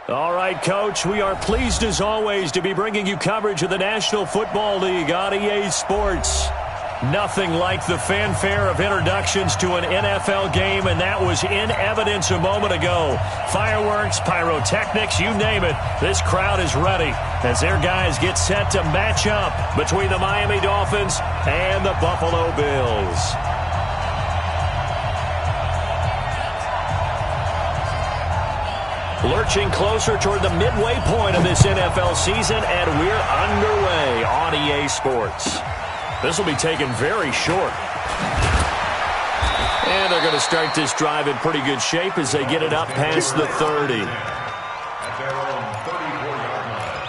All right, Coach, we are pleased as always to be bringing you coverage of the National Football League on EA Sports. Nothing like the fanfare of introductions to an NFL game, and that was in evidence a moment ago. Fireworks, pyrotechnics, you name it. This crowd is ready as their guys get set to match up between the Miami Dolphins and the Buffalo Bills. Lurching closer toward the midway point of this NFL season, and we're underway on EA Sports. This will be taken very short. And they're going to start this drive in pretty good shape as they get it up past the 30. At their own 34-yard line.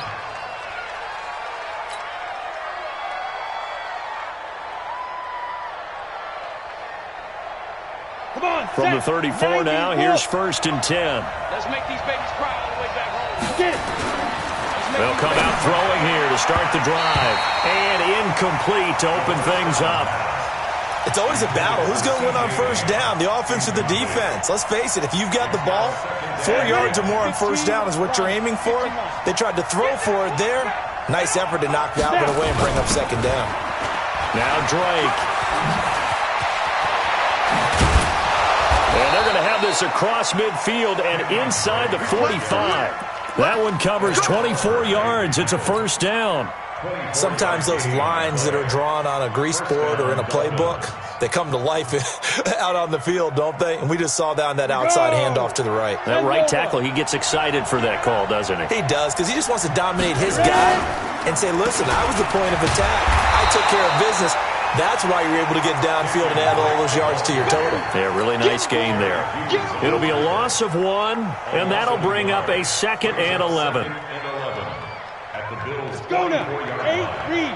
Come on, from the 34 now, here's 1st and 10. Let's make these babies cry all the way back home. Get it. They'll come out throwing here to start the drive. And incomplete to open things up. It's always a battle. Who's going to win on 1st down, the offense or the defense? Let's face it, if you've got the ball, 4 yards or more on 1st down is what you're aiming for. They tried to throw for it there. Nice effort to knock that one away and bring up 2nd down. Now Drake. And they're going to have this across midfield and inside the 45. That one covers 24 yards. It's a 1st down. Sometimes those lines that are drawn on a grease board or in a playbook, they come to life out on the field, don't they? And we just saw that on that outside handoff to the right. That right tackle, he gets excited for that call, doesn't he? He does, because he just wants to dominate his guy and say, listen, I was the point of attack. I took care of business. That's why you're able to get downfield and add all those yards to your total. Yeah, really nice gain there. It'll be a loss of 1, and that'll bring up a 2nd and 11. Let's go now. 8, read.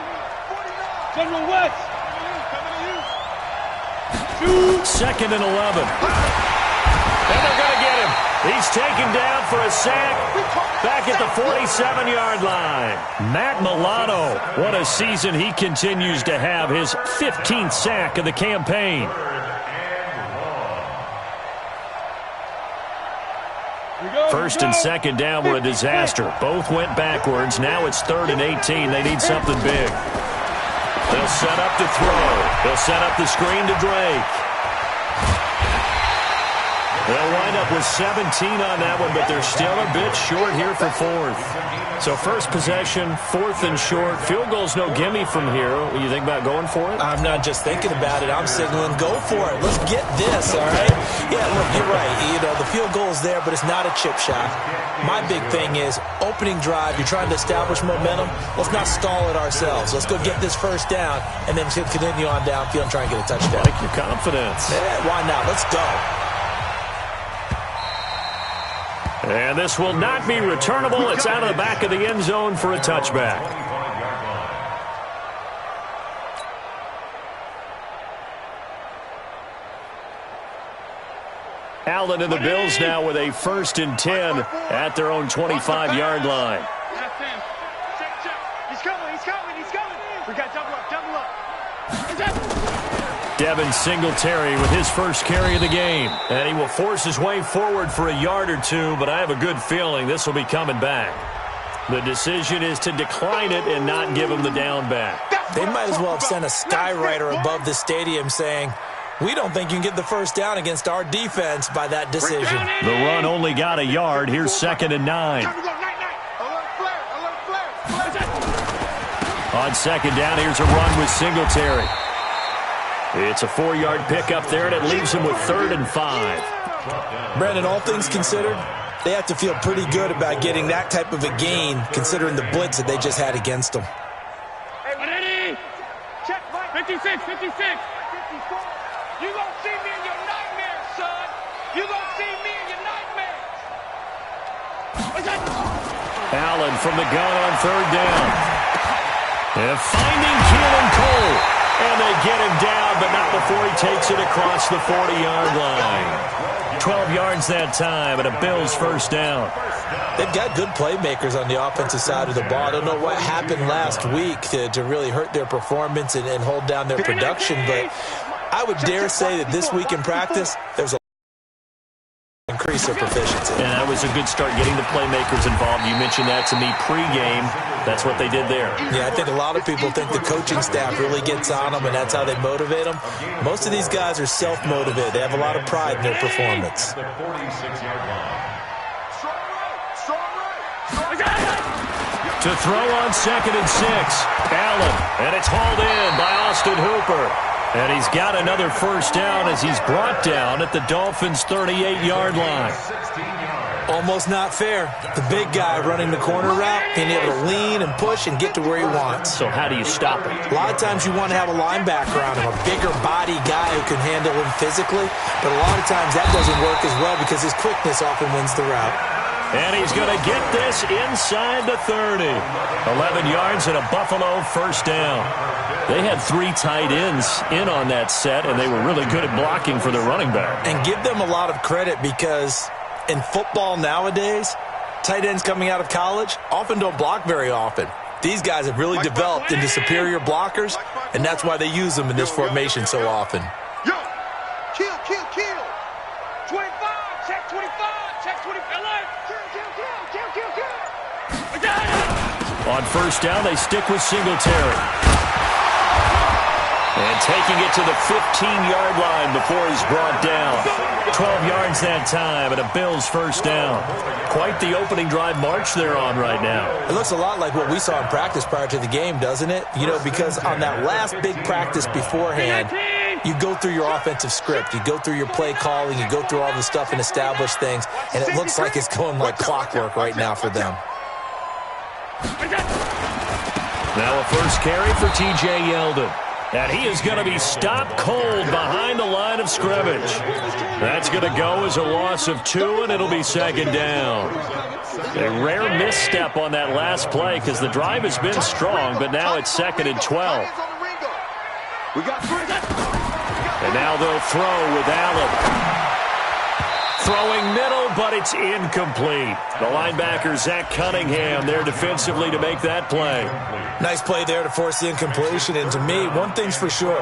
General West. 2nd and 11. And they're going to get him. He's taken down for a sack back at the 47-yard line. Matt Milano, what a season he continues to have. His 15th sack of the campaign. First and 2nd down were a disaster. Both went backwards. Now it's 3rd and 18. They need something big. They'll set up to throw. They'll set up the screen to Drake. They'll wind up with 17 on that one, but they're still a bit short here for 4th. So first possession, 4th and short. Field goal's no gimme from here. What do you think about going for it? I'm not just thinking about it. I'm signaling, go for it. Let's get this, all right? Yeah, look, you're right. You know, the field goal's there, but it's not a chip shot. My big thing is opening drive. You're trying to establish momentum. Let's not stall it ourselves. Let's go get this 1st down and then continue on downfield and try and get a touchdown. Like your confidence. Yeah, why not? Let's go. And this will not be returnable. It's out of the back of the end zone for a touchback. Allen and the Bills now with a 1st and 10 at their own 25-yard line. He's coming. We got double up. Devin Singletary with his first carry of the game. And he will force his way forward for a yard or 2, but I have a good feeling this will be coming back. The decision is to decline it and not give him the down back. They might as well have sent a skywriter above the stadium saying, we don't think you can get the 1st down against our defense by that decision. The run only got a yard. Here's 2nd and 9. On 2nd down, here's a run with Singletary. It's a 4-yard pickup there, and it leaves him with 3rd and 5. Brandon, all things considered, they have to feel pretty good about getting that type of a gain, considering the blitz that they just had against them. Hey, check, 56. You gonna see me in your nightmares, son. You gonna see me in your nightmares. Allen from the gun on 3rd down. And finding Keelan Cole. And they get him down, but not before he takes it across the 40-yard line. 12 yards that time, and a Bills 1st down. They've got good playmakers on the offensive side of the ball. I don't know what happened last week to really hurt their performance and hold down their production, but I would dare say that this week in practice, there's a increase increase their proficiency. And that was a good start getting the playmakers involved. You mentioned that to me pregame. That's what they did there. Yeah, I think a lot of people think the coaching staff really gets on them, and that's how they motivate them. Most of these guys are self-motivated. They have a lot of pride in their performance. To throw on 2nd and 6, Allen, and it's hauled in by Austin Hooper. And he's got another first down as he's brought down at the Dolphins' 38-yard line. Almost not fair. The big guy running the corner route, being able to lean and push and get to where he wants. So how do you stop it? A lot of times you want to have a linebacker on him, a bigger body guy who can handle him physically. But a lot of times that doesn't work as well because his quickness often wins the route. And he's going to get this inside the 30. 11 yards and a Buffalo first down. They had 3 tight ends in on that set, and they were really good at blocking for their running back. And give them a lot of credit because in football nowadays, tight ends coming out of college often don't block very often. These guys have really developed into superior blockers, and that's why they use them in this formation so often. Yo, kill. 25, check 25, check 25. Kill. On first down, they stick with Singletary. And taking it to the 15-yard line before he's brought down. 12 yards that time and a Bills first down. Quite the opening drive march they're on right now. It looks a lot like what we saw in practice prior to the game, doesn't it? You know, because on that last big practice beforehand, you go through your offensive script. You go through your play calling. You go through all the stuff and establish things. And it looks like it's going like clockwork right now for them. Now a first carry for T.J. Yeldon. And he is going to be stopped cold behind the line of scrimmage. That's going to go as a loss of 2, and it'll be second down. A rare misstep on that last play because the drive has been strong, but now it's 2nd and 12. And now they'll throw with Allen. Throwing middle, but it's incomplete. The linebacker, Zach Cunningham, there defensively to make that play. Nice play there to force the incompletion. And to me, one thing's for sure.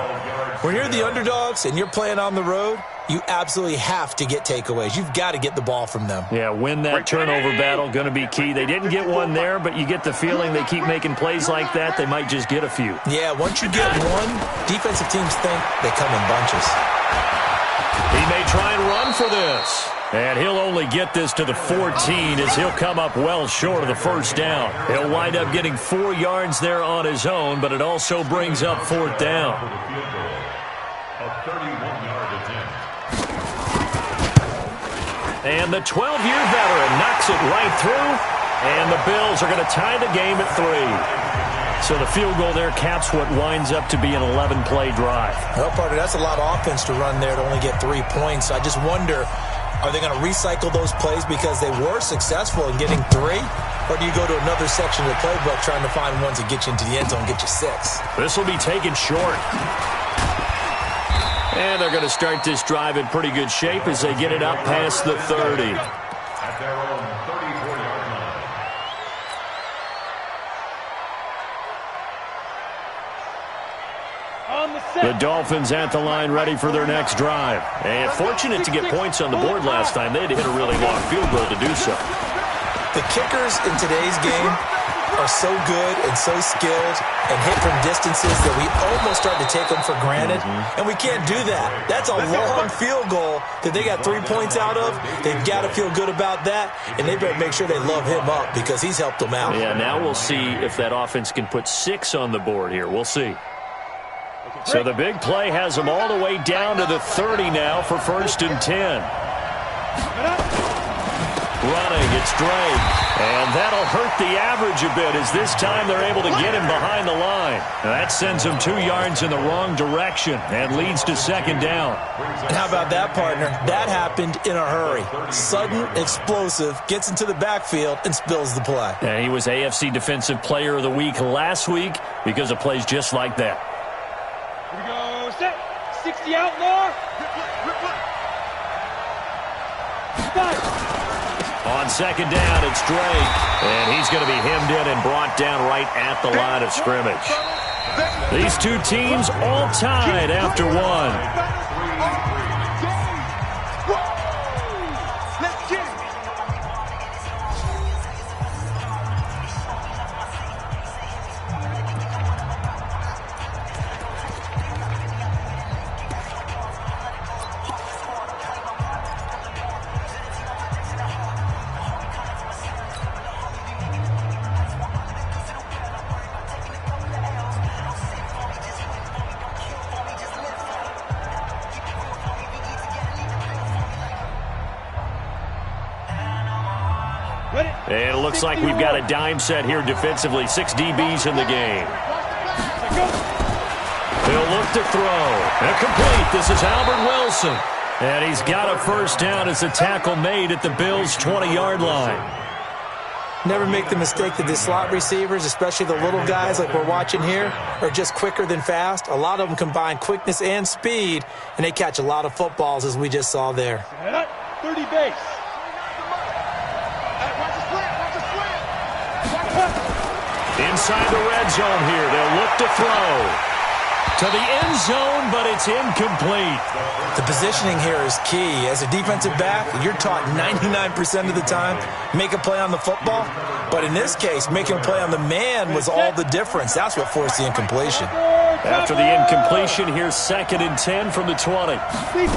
When you're the underdogs and you're playing on the road, you absolutely have to get takeaways. You've got to get the ball from them. Yeah, win that turnover battle, going to be key. They didn't get one there, but you get the feeling they keep making plays like that, they might just get a few. Yeah, once you get one, defensive teams think they come in bunches. He may try and run for this. And he'll only get this to the 14 as he'll come up well short of the first down. He'll wind up getting 4 yards there on his own, but it also brings up 4th down. And the 12-year veteran knocks it right through, and the Bills are going to tie the game at 3. So the field goal there caps what winds up to be an 11-play drive. Well, partner, that's a lot of offense to run there to only get 3 points. I just wonder, are they going to recycle those plays because they were successful in getting 3? Or do you go to another section of the playbook trying to find ones that get you into the end zone and get you 6? This will be taken short. And they're going to start this drive in pretty good shape as they get it up past the 30. At their own 34-yard line. The Dolphins at the line ready for their next drive. And fortunate to get points on the board last time. They had to hit a really long field goal to do so. The kickers in today's game are so good and so skilled and hit from distances that we almost start to take them for granted. And we can't do that. That's a long field goal that they got 3 points out of. They've got to feel good about that, and they better make sure they love him up because he's helped them out. Yeah, now we'll see if that offense can put 6 on the board here. We'll see. So the big play has them all the way down to the 30 now for 1st and 10. Running, it's Drake. And that'll hurt the average a bit as this time they're able to get him behind the line. Now that sends him 2 yards in the wrong direction and leads to 2nd down. And how about that, partner? That happened in a hurry. Sudden, explosive, gets into the backfield and spills the play. And he was AFC Defensive Player of the Week last week because of plays just like that. Here we go, set. 60 outlaw. On 2nd down, it's Drake. And he's going to be hemmed in and brought down right at the line of scrimmage. These two teams all tied after 1. And it looks like we've got a dime set here defensively. 6 DBs in the game. He'll look to throw. And complete. This is Albert Wilson. And he's got a first down as a tackle made at the Bills' 20-yard line. Never make the mistake that the slot receivers, especially the little guys like we're watching here, are just quicker than fast. A lot of them combine quickness and speed, and they catch a lot of footballs, as we just saw there. 30 base. Inside the red zone here. They'll look to throw. To the end zone, but it's incomplete. The positioning here is key. As a defensive back, you're taught 99% of the time, make a play on the football. But in this case, making a play on the man was all the difference. That's what forced the incompletion. After the incompletion, here's 2nd and 10 from the 20. Running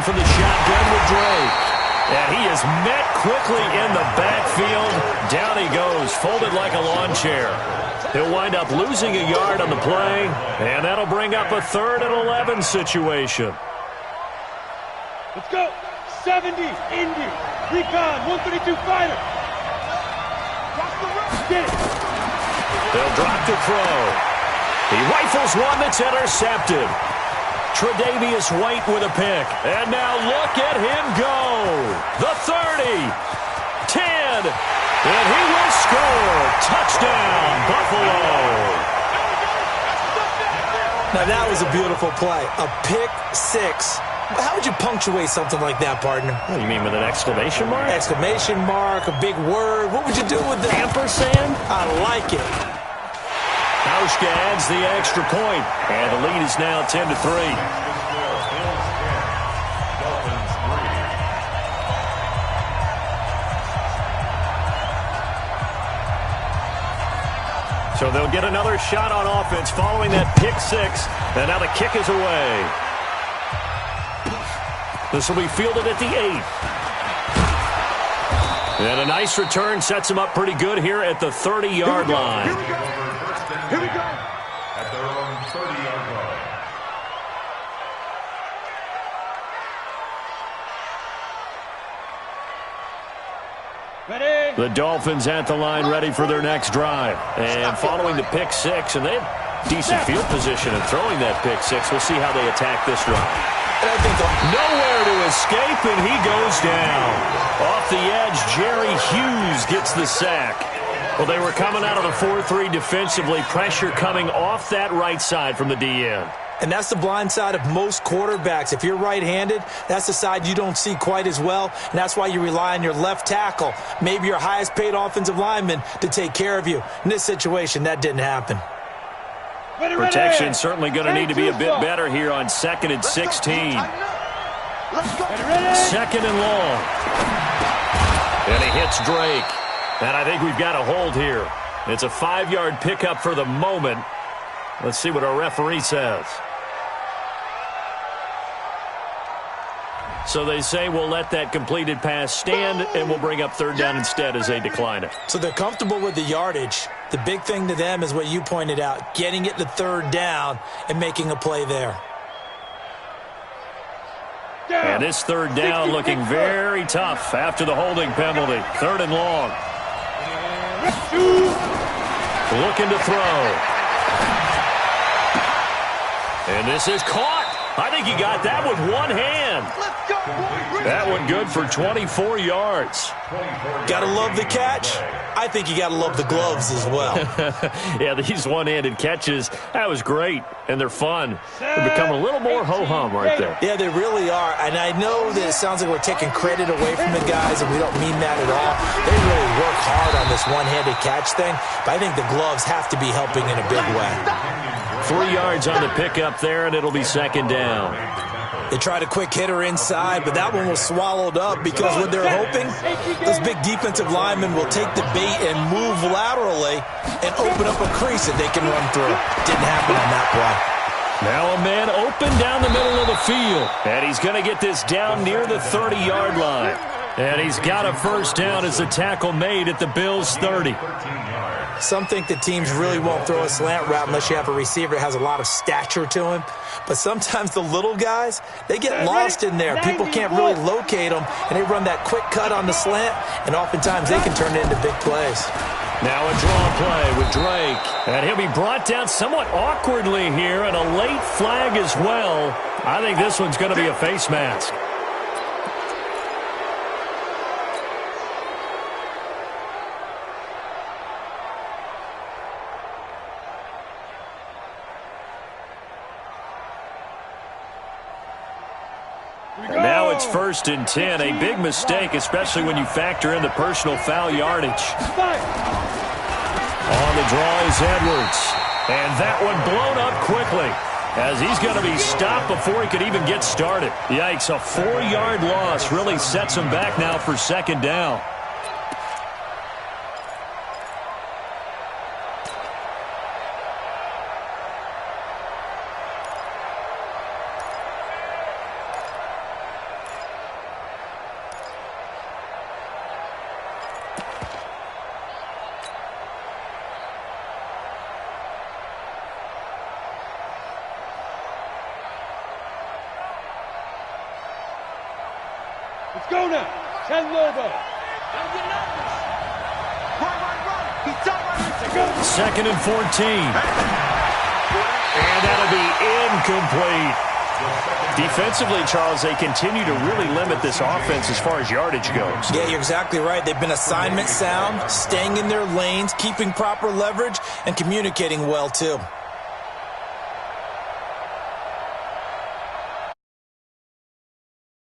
from the shotgun with Drake. And he is met quickly in the backfield. Down he goes, folded like a lawn chair. He'll wind up losing a yard on the play, and that'll bring up a 3rd and 11 situation. Let's go. 70, Indy, recon, 132 fighter. Get it. They'll drop to throw. He rifles one that's intercepted. Tre'Davious White with a pick. And now look at him go. The 30, 10, and he will score. Touchdown, Buffalo. Now that was a beautiful play. A pick 6. How would you punctuate something like that, partner? What do you mean, with an exclamation mark? Exclamation mark, a big word. What would you do with that? Ampersand? I like it. Hauschka adds the extra point, and the lead is now 10-3. So they'll get another shot on offense following that pick 6, and now the kick is away. This will be fielded at the 8. And a nice return sets him up pretty good here at the 30-yard line. Here we go. Here we go. At their own 30-yard line. Ready. The Dolphins at the line, ready for their next drive. And following the pick 6, and they have decent field position and throwing that pick 6. We'll see how they attack this drive. And I think nowhere to escape, and he goes down. Off the edge, Jerry Hughes gets the sack. Well, they were coming out of the 4-3 defensively. Pressure coming off that right side from the DN. And that's the blind side of most quarterbacks. If you're right-handed, that's the side you don't see quite as well, and that's why you rely on your left tackle, maybe your highest-paid offensive lineman, to take care of you. In this situation, that didn't happen. Protection certainly going to need to be a bit better here on 2nd and 16. 2nd and long. And he hits Drake. And I think we've got a hold here. It's a 5-yard pickup for the moment. Let's see what our referee says. So they say we'll let that completed pass stand, and we'll bring up 3rd down instead as they decline it. So they're comfortable with the yardage. The big thing to them is what you pointed out, getting it to 3rd down and making a play there. And this 3rd down looking very tough after the holding penalty. 3rd and long. Looking to throw. And this is caught. I think he got that with one hand. That one good for 24 yards. Gotta love the catch. I think you gotta love the gloves as well. Yeah, these one-handed catches, that was great, and they're fun. They become a little more ho-hum right there. Yeah, they really are, and I know that it sounds like we're taking credit away from the guys, and we don't mean that at all. They really work hard on this one-handed catch thing, but I think the gloves have to be helping in a big way. 3 yards on the pickup there, and it'll be 2nd down. They tried a quick hitter inside, but that one was swallowed up because what they're hoping, this big defensive lineman will take the bait and move laterally and open up a crease that they can run through. Didn't happen on that play. Now a man open down the middle of the field, and he's going to get this down near the 30-yard line. And he's got a first down as the tackle made at the Bills' 30. Some think that teams really won't throw a slant route unless you have a receiver that has a lot of stature to him. But sometimes the little guys, they get lost in there. People can't really locate them, and they run that quick cut on the slant, and oftentimes they can turn it into big plays. Now a draw play with Drake. And he'll be brought down somewhat awkwardly here, and a late flag as well. I think this one's going to be a face mask. And now it's 1st and 10. A big mistake, especially when you factor in the personal foul yardage. On the draw is Edwards. And that one blown up quickly, as he's going to be stopped before he could even get started. Yikes, a 4-yard loss really sets him back now for 2nd down. Let's go now. 10 Lobo. 2nd and 14. And that'll be incomplete. Defensively, Charles, they continue to really limit this offense as far as yardage goes. Yeah, you're exactly right. They've been assignment sound, staying in their lanes, keeping proper leverage, and communicating well, too.